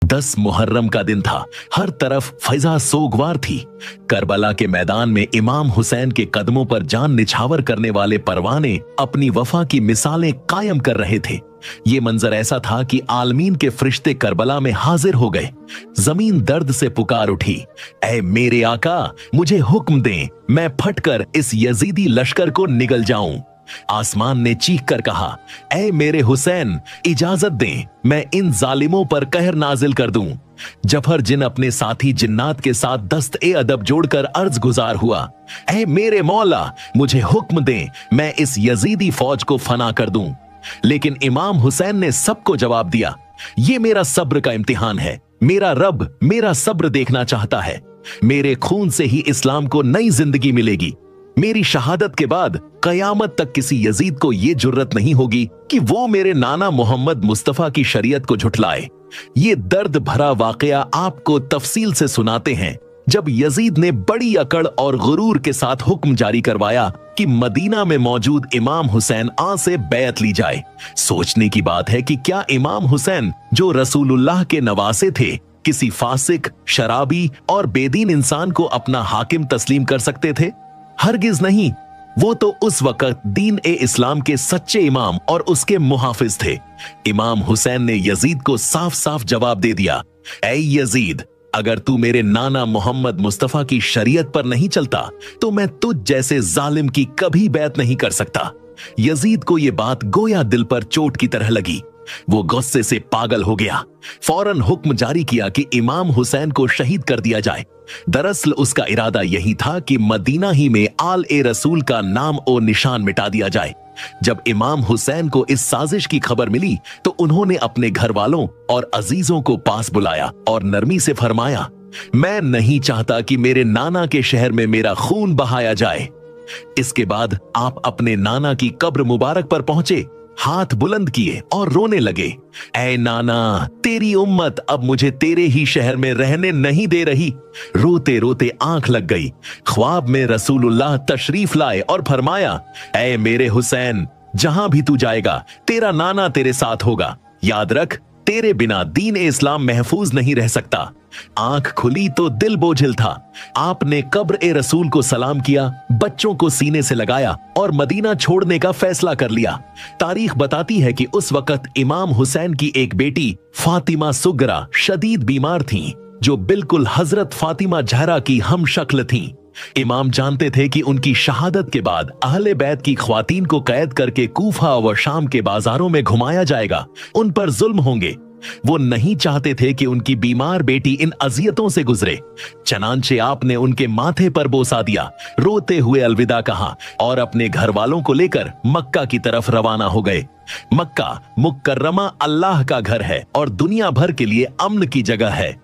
10 मुहर्रम का दिन था। हर तरफ फिजा सोगवार थी। करबला के मैदान में इमाम हुसैन के कदमों पर जान निछावर करने वाले परवाने अपनी वफा की मिसालें कायम कर रहे थे। ये मंजर ऐसा था कि आलमीन के फरिश्ते करबला में हाजिर हो गए। जमीन दर्द से पुकार उठी, ऐ मेरे आका, मुझे हुक्म दें, मैं फटकर इस यजीदी लश्कर को निगल जाऊं। आसमान ने चीख कर कहा, ऐ मेरे हुसैन, इजाजत दें, मैं इन जालिमों पर कहर नाजिल कर दूं। जफर जिन अपने साथी जिन्नात के साथ दस्त ए अदब जोड़कर अर्ज गुजार हुआ, ऐ मेरे मौला, मुझे हुक्म दें, मैं इस यजीदी फौज को फना कर दूं। लेकिन इमाम हुसैन ने सबको जवाब दिया, ये मेरा सब्र का इम्तिहान है। मेरा रब मेरा सब्र देखना चाहता है। मेरे खून से ही इस्लाम को नई जिंदगी मिलेगी। मेरी शहादत के बाद कयामत तक किसी यजीद को यह जुर्रत नहीं होगी कि वो मेरे नाना मोहम्मद मुस्तफा की शरीयत को झुठलाए। ये दर्द भरा वाकया आपको तफसील से सुनाते हैं। जब यजीद ने बड़ी अकड़ और गुरूर के साथ हुक्म जारी करवाया कि मदीना में मौजूद इमाम हुसैन से बैत ली जाए। सोचने की बात है कि क्या इमाम हुसैन, जो रसूलुल्लाह के नवासे थे, किसी फासिक, शराबी और बेदीन इंसान को अपना हाकिम तस्लीम कर सकते थे? हरगिज नहीं। वो तो उस वक्त दीन ए इस्लाम के सच्चे इमाम और उसके मुहाफिज थे। इमाम हुसैन ने यजीद को साफ साफ जवाब दे दिया, ऐ यजीद, अगर तू मेरे नाना मोहम्मद मुस्तफा की शरीयत पर नहीं चलता तो मैं तुझ जैसे जालिम की कभी बैत नहीं कर सकता। यजीद को यह बात गोया दिल पर चोट की तरह लगी। वो गुस्से से पागल हो गया। फौरन हुक्म जारी किया कि इमाम हुसैन को शहीद कर दिया जाए। दरअसल उसका इरादा यही था कि मदीना ही में आल ए रसूल का नाम और निशान मिटा दिया जाए। जब इमाम हुसैन को इस साजिश की खबर मिली तो उन्होंने अपने घर वालों और अजीजों को पास बुलाया और नरमी से फरमाया, मैं नहीं चाहता कि मेरे नाना के शहर में मेरा खून बहाया जाए। इसके बाद आप अपने नाना की कब्र मुबारक पर पहुंचे, हाथ बुलंद किए और रोने लगे, ऐ नाना, तेरी उम्मत अब मुझे तेरे ही शहर में रहने नहीं दे रही। रोते रोते आंख लग गई। ख्वाब में रसूलुल्लाह तशरीफ लाए और फरमाया, ऐ मेरे हुसैन, जहां भी तू जाएगा तेरा नाना तेरे साथ होगा। याद रख, तेरे बिना दीन ए इस्लाम महफूज नहीं रह सकता। आंख खुली तो दिल बोझिल था। आपने कब्र ए रसूल को सलाम किया, बच्चों को सीने से लगाया और मदीना छोड़ने का फैसला कर लिया। तारीख बताती है कि उस वक्त इमाम हुसैन की एक बेटी फातिमा सुगरा शदीद बीमार थीं, जो बिल्कुल हजरत फातिमा जहरा की हम शक्ल थीं। इमाम जानते थे कि उनकी शहादत के बाद अहले बैत की ख्वातीन को कैद करके कूफा व शाम के बाजारों में घुमाया जाएगा, उन पर जुल्म होंगे। वो नहीं चाहते थे कि उनकी बीमार बेटी इन अजियतों से गुजरे। चनांचे आपने उनके माथे पर बोसा दिया, रोते हुए अलविदा कहा और अपने घर वालों को लेकर मक्का की तरफ रवाना हो गए। मक्का मुकर्रमा अल्लाह का घर है और दुनिया भर के लिए अम्न की जगह है।